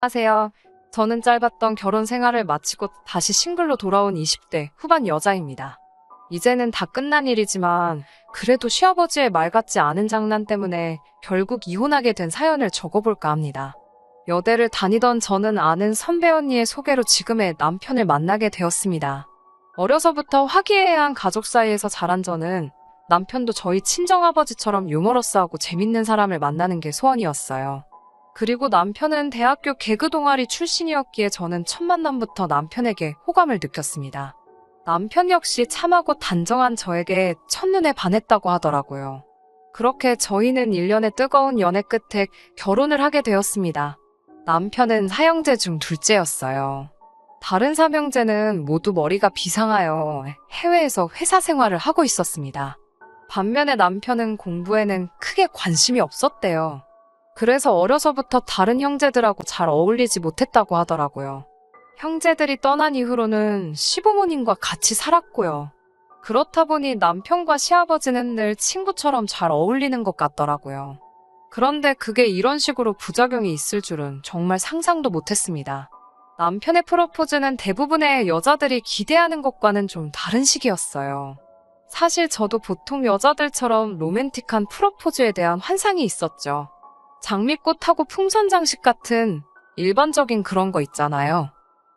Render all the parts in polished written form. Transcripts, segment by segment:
안녕하세요. 저는 짧았던 결혼 생활을 마치고 다시 싱글로 돌아온 20대 후반 여자입니다. 이제는 다 끝난 일이지만 그래도 시아버지의 말 같지 않은 장난 때문에 결국 이혼하게 된 사연을 적어볼까 합니다. 여대를 다니던 저는 아는 선배 언니의 소개로 지금의 남편을 만나게 되었습니다. 어려서부터 화기애애한 가족 사이에서 자란 저는 남편도 저희 친정아버지처럼 유머러스하고 재밌는 사람을 만나는 게 소원이었어요. 그리고 남편은 대학교 개그 동아리 출신이었기에 저는 첫 만남부터 남편에게 호감을 느꼈습니다. 남편 역시 참하고 단정한 저에게 첫눈에 반했다고 하더라고요. 그렇게 저희는 1년의 뜨거운 연애 끝에 결혼을 하게 되었습니다. 남편은 사형제 중 둘째였어요. 다른 삼형제는 모두 머리가 비상하여 해외에서 회사 생활을 하고 있었습니다. 반면에 남편은 공부에는 크게 관심이 없었대요. 그래서 어려서부터 다른 형제들하고 잘 어울리지 못했다고 하더라고요. 형제들이 떠난 이후로는 시부모님과 같이 살았고요. 그렇다 보니 남편과 시아버지는 늘 친구처럼 잘 어울리는 것 같더라고요. 그런데 그게 이런 식으로 부작용이 있을 줄은 정말 상상도 못했습니다. 남편의 프로포즈는 대부분의 여자들이 기대하는 것과는 좀 다른 식이었어요. 사실 저도 보통 여자들처럼 로맨틱한 프로포즈에 대한 환상이 있었죠. 장미꽃하고 풍선장식 같은 일반적인 그런 거 있잖아요.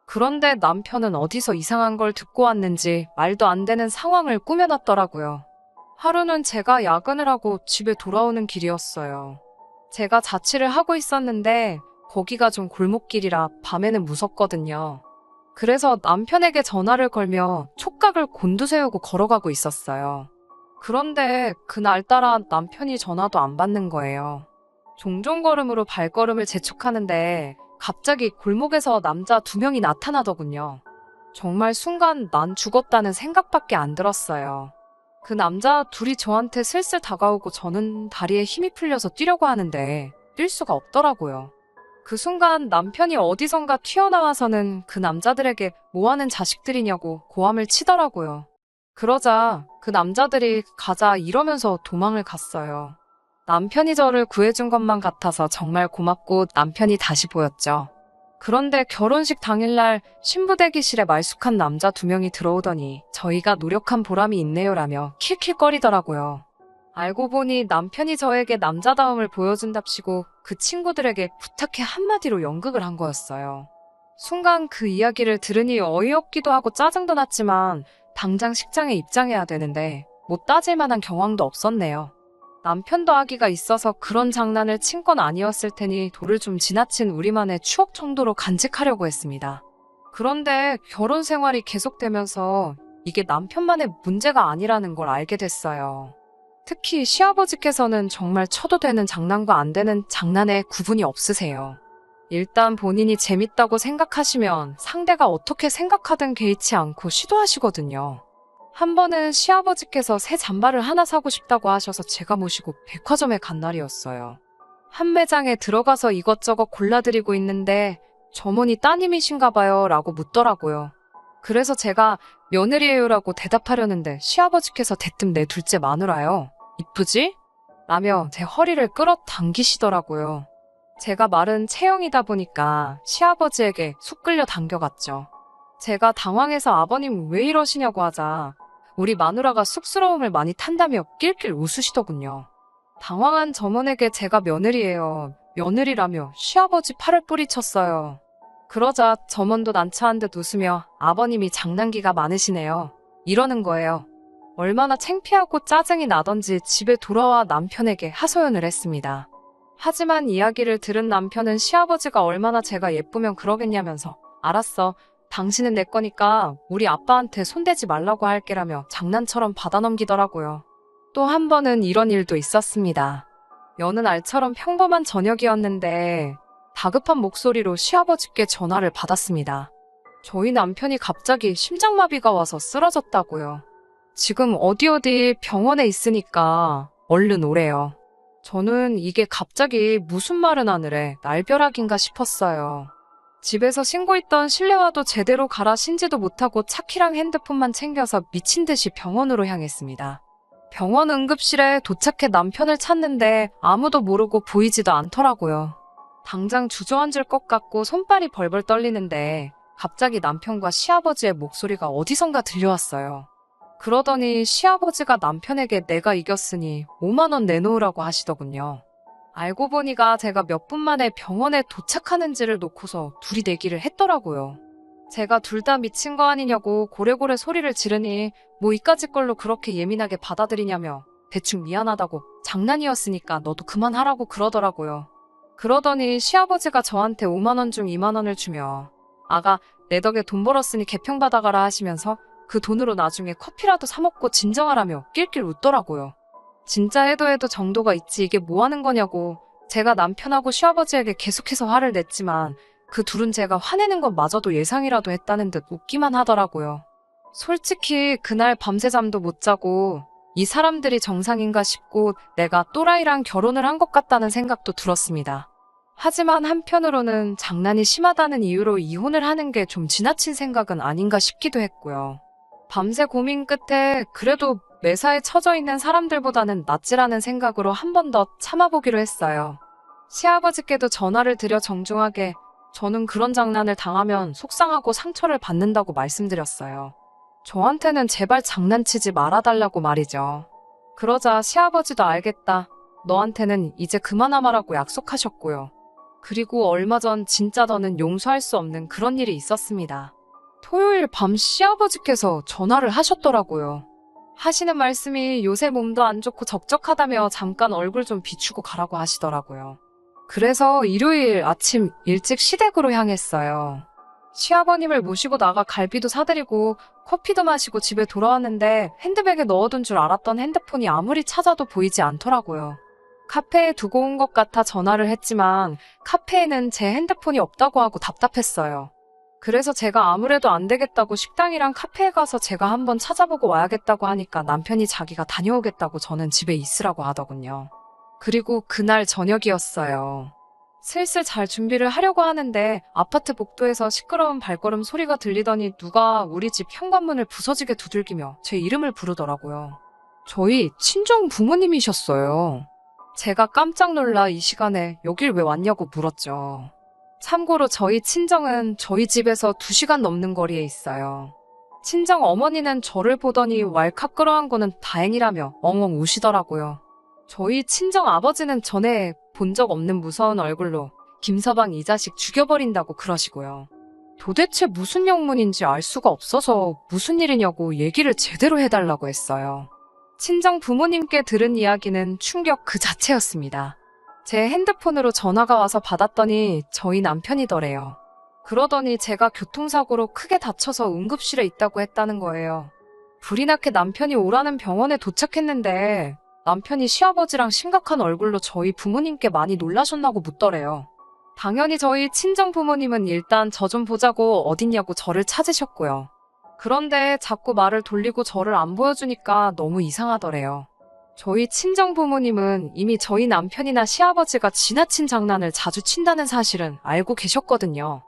그런데 남편은 어디서 이상한 걸 듣고 왔는지 말도 안 되는 상황을 꾸며놨더라고요. 하루는 제가 야근을 하고 집에 돌아오는 길이었어요. 제가 자취를 하고 있었는데 거기가 좀 골목길이라 밤에는 무섭거든요. 그래서 남편에게 전화를 걸며 촉각을 곤두세우고 걸어가고 있었어요. 그런데 그날따라 남편이 전화도 안 받는 거예요. 종종 걸음으로 발걸음을 재촉하는데 갑자기 골목에서 남자 2명이 나타나더군요. 정말 순간 난 죽었다는 생각밖에 안 들었어요. 그 남자 둘이 저한테 슬슬 다가오고 저는 다리에 힘이 풀려서 뛰려고 하는데 뛸 수가 없더라고요. 그 순간 남편이 어디선가 튀어나와서는 그 남자들에게 뭐하는 자식들이냐고 고함을 치더라고요. 그러자 그 남자들이 가자 이러면서 도망을 갔어요. 남편이 저를 구해준 것만 같아서 정말 고맙고 남편이 다시 보였죠. 그런데 결혼식 당일날 신부 대기실에 말쑥한 남자 2명이 들어오더니 저희가 노력한 보람이 있네요라며 킬킬거리더라고요. 알고 보니 남편이 저에게 남자다움을 보여준답시고 그 친구들에게 부탁해 한마디로 연극을 한 거였어요. 순간 그 이야기를 들으니 어이없기도 하고 짜증도 났지만 당장 식장에 입장해야 되는데 못 따질 만한 경황도 없었네요. 남편도 아기가 있어서 그런 장난을 친 건 아니었을 테니 도를 좀 지나친 우리만의 추억 정도로 간직하려고 했습니다. 그런데 결혼 생활이 계속되면서 이게 남편만의 문제가 아니라는 걸 알게 됐어요. 특히 시아버지께서는 정말 쳐도 되는 장난과 안 되는 장난에 구분이 없으세요. 일단 본인이 재밌다고 생각하시면 상대가 어떻게 생각하든 개의치 않고 시도하시거든요. 한 번은 시아버지께서 새 잠바를 하나 사고 싶다고 하셔서 제가 모시고 백화점에 간 날이었어요. 한 매장에 들어가서 이것저것 골라드리고 있는데 점원이 따님이신가 봐요 라고 묻더라고요. 그래서 제가 며느리예요라고 대답하려는데 시아버지께서 대뜸 내 둘째 마누라요. 이쁘지? 라며 제 허리를 끌어당기시더라고요. 제가 마른 체형이다 보니까 시아버지에게 쑥 끌려 당겨갔죠. 제가 당황해서 아버님 왜 이러시냐고 하자 우리 마누라가 쑥스러움을 많이 탄다며 낄낄 웃으시더군요. 당황한 점원에게 제가 며느리예요. 며느리라며 시아버지 팔을 뿌리쳤어요. 그러자 점원도 난처한 듯 웃으며 아버님이 장난기가 많으시네요. 이러는 거예요. 얼마나 창피하고 짜증이 나던지 집에 돌아와 남편에게 하소연을 했습니다. 하지만 이야기를 들은 남편은 시아버지가 얼마나 제가 예쁘면 그러겠냐면서 알았어. 당신은 내 거니까 우리 아빠한테 손대지 말라고 할게라며 장난처럼 받아넘기더라고요. 또 한 번은 이런 일도 있었습니다. 여느 날처럼 평범한 저녁이었는데 다급한 목소리로 시아버지께 전화를 받았습니다. 저희 남편이 갑자기 심장마비가 와서 쓰러졌다고요. 지금 어디 병원에 있으니까 얼른 오래요. 저는 이게 갑자기 무슨 말은 하늘에 날벼락인가 싶었어요. 집에서 신고 있던 실내화도 제대로 갈아 신지도 못하고 차키랑 핸드폰만 챙겨서 미친 듯이 병원으로 향했습니다. 병원 응급실에 도착해 남편을 찾는데 아무도 모르고 보이지도 않더라고요. 당장 주저앉을 것 같고 손발이 벌벌 떨리는데 갑자기 남편과 시아버지의 목소리가 어디선가 들려왔어요. 그러더니 시아버지가 남편에게 내가 이겼으니 5만 원 내놓으라고 하시더군요. 알고 보니까 제가 몇 분 만에 병원에 도착하는지를 놓고서 둘이 내기를 했더라고요. 제가 둘 다 미친 거 아니냐고 고래고래 소리를 지르니 뭐 이까짓 걸로 그렇게 예민하게 받아들이냐며 대충 미안하다고 장난이었으니까 너도 그만하라고 그러더라고요. 그러더니 시아버지가 저한테 5만 원 중 2만 원을 주며 아가 내 덕에 돈 벌었으니 개평 받아가라 하시면서 그 돈으로 나중에 커피라도 사 먹고 진정하라며 낄낄 웃더라고요. 진짜 해도 정도가 있지 이게 뭐 하는 거냐고 제가 남편하고 시아버지에게 계속해서 화를 냈지만 그 둘은 제가 화내는 것마저도 예상이라도 했다는 듯 웃기만 하더라고요. 솔직히 그날 밤새 잠도 못 자고 이 사람들이 정상인가 싶고 내가 또라이랑 결혼을 한 것 같다는 생각도 들었습니다. 하지만 한편으로는 장난이 심하다는 이유로 이혼을 하는 게 좀 지나친 생각은 아닌가 싶기도 했고요. 밤새 고민 끝에 그래도 매사에 처져 있는 사람들보다는 낫지라는 생각으로 한 번 더 참아보기로 했어요. 시아버지께도 전화를 드려 정중하게 저는 그런 장난을 당하면 속상하고 상처를 받는다고 말씀드렸어요. 저한테는 제발 장난치지 말아달라고 말이죠. 그러자 시아버지도 알겠다. 너한테는 이제 그만하마라고 약속하셨고요. 그리고 얼마 전 진짜 더는 용서할 수 없는 그런 일이 있었습니다. 토요일 밤 시아버지께서 전화를 하셨더라고요. 하시는 말씀이 요새 몸도 안 좋고 적적하다며 잠깐 얼굴 좀 비추고 가라고 하시더라고요. 그래서 일요일 아침 일찍 시댁으로 향했어요. 시아버님을 모시고 나가 갈비도 사드리고 커피도 마시고 집에 돌아왔는데 핸드백에 넣어둔 줄 알았던 핸드폰이 아무리 찾아도 보이지 않더라고요. 카페에 두고 온 것 같아 전화를 했지만 카페에는 제 핸드폰이 없다고 하고 답답했어요. 그래서 제가 아무래도 안 되겠다고 식당이랑 카페에 가서 제가 한번 찾아보고 와야겠다고 하니까 남편이 자기가 다녀오겠다고 저는 집에 있으라고 하더군요. 그리고 그날 저녁이었어요. 슬슬 잘 준비를 하려고 하는데 아파트 복도에서 시끄러운 발걸음 소리가 들리더니 누가 우리 집 현관문을 부서지게 두들기며 제 이름을 부르더라고요. 저희 친정 부모님이셨어요. 제가 깜짝 놀라 이 시간에 여길 왜 왔냐고 물었죠. 참고로 저희 친정은 저희 집에서 2시간 넘는 거리에 있어요. 친정 어머니는 저를 보더니 왈칵 끌어안고는 다행이라며 엉엉 우시더라고요. 저희 친정 아버지는 전에 본 적 없는 무서운 얼굴로 김서방 이 자식 죽여버린다고 그러시고요. 도대체 무슨 영문인지 알 수가 없어서 무슨 일이냐고 얘기를 제대로 해달라고 했어요. 친정 부모님께 들은 이야기는 충격 그 자체였습니다. 제 핸드폰으로 전화가 와서 받았더니 저희 남편이더래요. 그러더니 제가 교통사고로 크게 다쳐서 응급실에 있다고 했다는 거예요. 불이 나게 남편이 오라는 병원에 도착했는데 남편이 시아버지랑 심각한 얼굴로 저희 부모님께 많이 놀라셨나고 묻더래요. 당연히 저희 친정 부모님은 일단 저 좀 보자고 어딨냐고 저를 찾으셨고요. 그런데 자꾸 말을 돌리고 저를 안 보여주니까 너무 이상하더래요. 저희 친정 부모님은 이미 저희 남편이나 시아버지가 지나친 장난을 자주 친다는 사실은 알고 계셨거든요.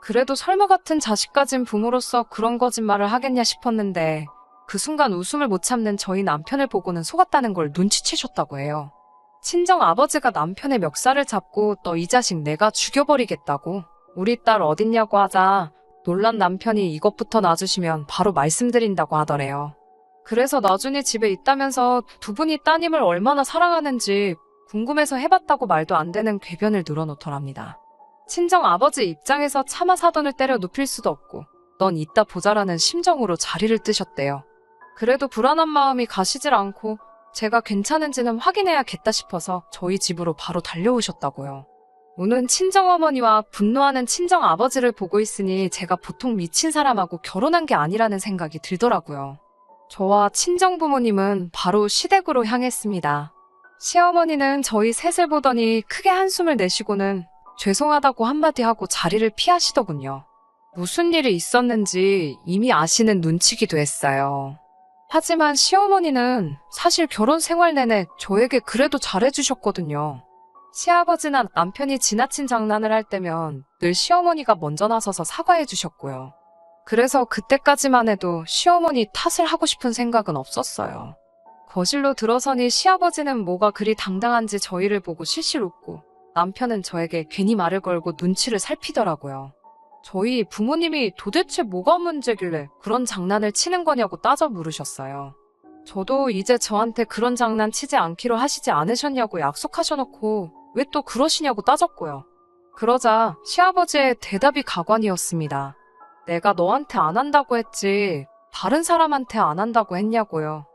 그래도 설마 같은 자식 가진 부모로서 그런 거짓말을 하겠냐 싶었는데 그 순간 웃음을 못 참는 저희 남편을 보고는 속았다는 걸 눈치채셨다고 해요. 친정 아버지가 남편의 멱살을 잡고 너 이 자식 내가 죽여버리겠다고 우리 딸 어딨냐고 하자 놀란 남편이 이것부터 놔주시면 바로 말씀드린다고 하더래요. 그래서 나중에 집에 있다면서 두 분이 따님을 얼마나 사랑하는지 궁금해서 해봤다고 말도 안 되는 궤변을 늘어놓더랍니다. 친정 아버지 입장에서 차마 사돈을 때려 눕힐 수도 없고 넌 이따 보자라는 심정으로 자리를 뜨셨대요. 그래도 불안한 마음이 가시질 않고 제가 괜찮은지는 확인해야겠다 싶어서 저희 집으로 바로 달려오셨다고요. 우는 친정어머니와 분노하는 친정아버지를 보고 있으니 제가 보통 미친 사람하고 결혼한 게 아니라는 생각이 들더라고요. 저와 친정부모님은 바로 시댁으로 향했습니다. 시어머니는 저희 셋을 보더니 크게 한숨을 내쉬고는 죄송하다고 한마디 하고 자리를 피하시더군요. 무슨 일이 있었는지 이미 아시는 눈치기도 했어요. 하지만 시어머니는 사실 결혼 생활 내내 저에게 그래도 잘해주셨거든요. 시아버지나 남편이 지나친 장난을 할 때면 늘 시어머니가 먼저 나서서 사과해주셨고요. 그래서 그때까지만 해도 시어머니 탓을 하고 싶은 생각은 없었어요. 거실로 들어서니 시아버지는 뭐가 그리 당당한지 저희를 보고 실실 웃고 남편은 저에게 괜히 말을 걸고 눈치를 살피더라고요. 저희 부모님이 도대체 뭐가 문제길래 그런 장난을 치는 거냐고 따져 물으셨어요. 저도 이제 저한테 그런 장난 치지 않기로 하시지 않으셨냐고 약속하셔놓고 왜 또 그러시냐고 따졌고요. 그러자 시아버지의 대답이 가관이었습니다. 내가 너한테 안 한다고 했지 다른 사람한테 안 한다고 했냐고요.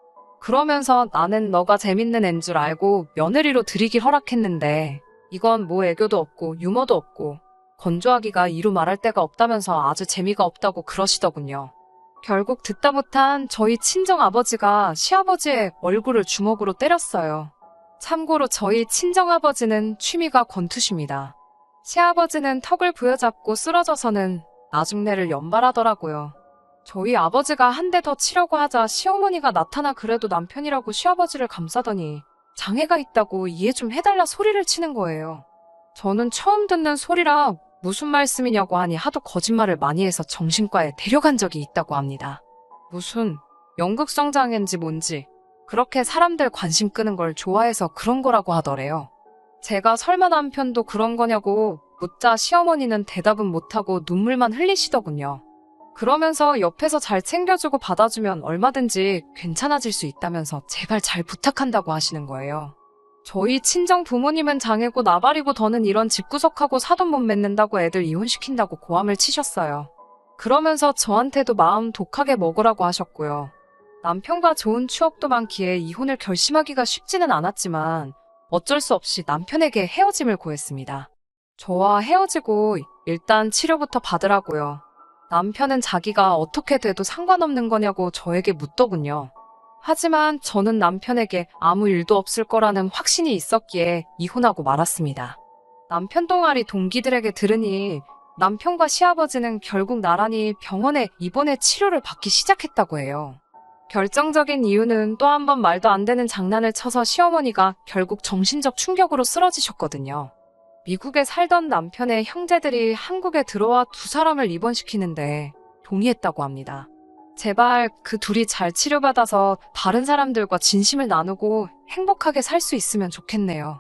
그러면서 나는 너가 재밌는 앤 줄 알고 며느리로 들이길 허락했는데 이건 뭐 애교도 없고 유머도 없고 건조하기가 이루 말할 데가 없다면서 아주 재미가 없다고 그러시더군요. 결국 듣다 못한 저희 친정아버지가 시아버지의 얼굴을 주먹으로 때렸어요. 참고로 저희 친정아버지는 취미가 권투십니다. 시아버지는 턱을 부여잡고 쓰러져서는 나중내를 연발하더라고요. 저희 아버지가 한 대 더 치려고 하자 시어머니가 나타나 그래도 남편이라고 시아버지를 감싸더니 장애가 있다고 이해 좀 해달라 소리를 치는 거예요. 저는 처음 듣는 소리라 무슨 말씀이냐고 하니 하도 거짓말을 많이 해서 정신과에 데려간 적이 있다고 합니다. 무슨 연극성 장애인지 뭔지 그렇게 사람들 관심 끄는 걸 좋아해서 그런 거라고 하더래요. 제가 설마 남편도 그런 거냐고 묻자 시어머니는 대답은 못하고 눈물만 흘리시더군요. 그러면서 옆에서 잘 챙겨주고 받아주면 얼마든지 괜찮아질 수 있다면서 제발 잘 부탁한다고 하시는 거예요. 저희 친정 부모님은 장애고 나발이고 더는 이런 집구석하고 사돈 못 맺는다고 애들 이혼시킨다고 고함을 치셨어요. 그러면서 저한테도 마음 독하게 먹으라고 하셨고요. 남편과 좋은 추억도 많기에 이혼을 결심하기가 쉽지는 않았지만 어쩔 수 없이 남편에게 헤어짐을 고했습니다. 저와 헤어지고 일단 치료부터 받으라고요. 남편은 자기가 어떻게 돼도 상관없는 거냐고 저에게 묻더군요. 하지만 저는 남편에게 아무 일도 없을 거라는 확신이 있었기에 이혼하고 말았습니다. 남편 동아리 동기들에게 들으니 남편과 시아버지는 결국 나란히 병원에 입원해 치료를 받기 시작했다고 해요. 결정적인 이유는 또 한 번 말도 안 되는 장난을 쳐서 시어머니가 결국 정신적 충격으로 쓰러지셨거든요. 미국에 살던 남편의 형제들이 한국에 들어와 두 사람을 입원시키는데 동의했다고 합니다. 제발 그 둘이 잘 치료받아서 다른 사람들과 진심을 나누고 행복하게 살 수 있으면 좋겠네요.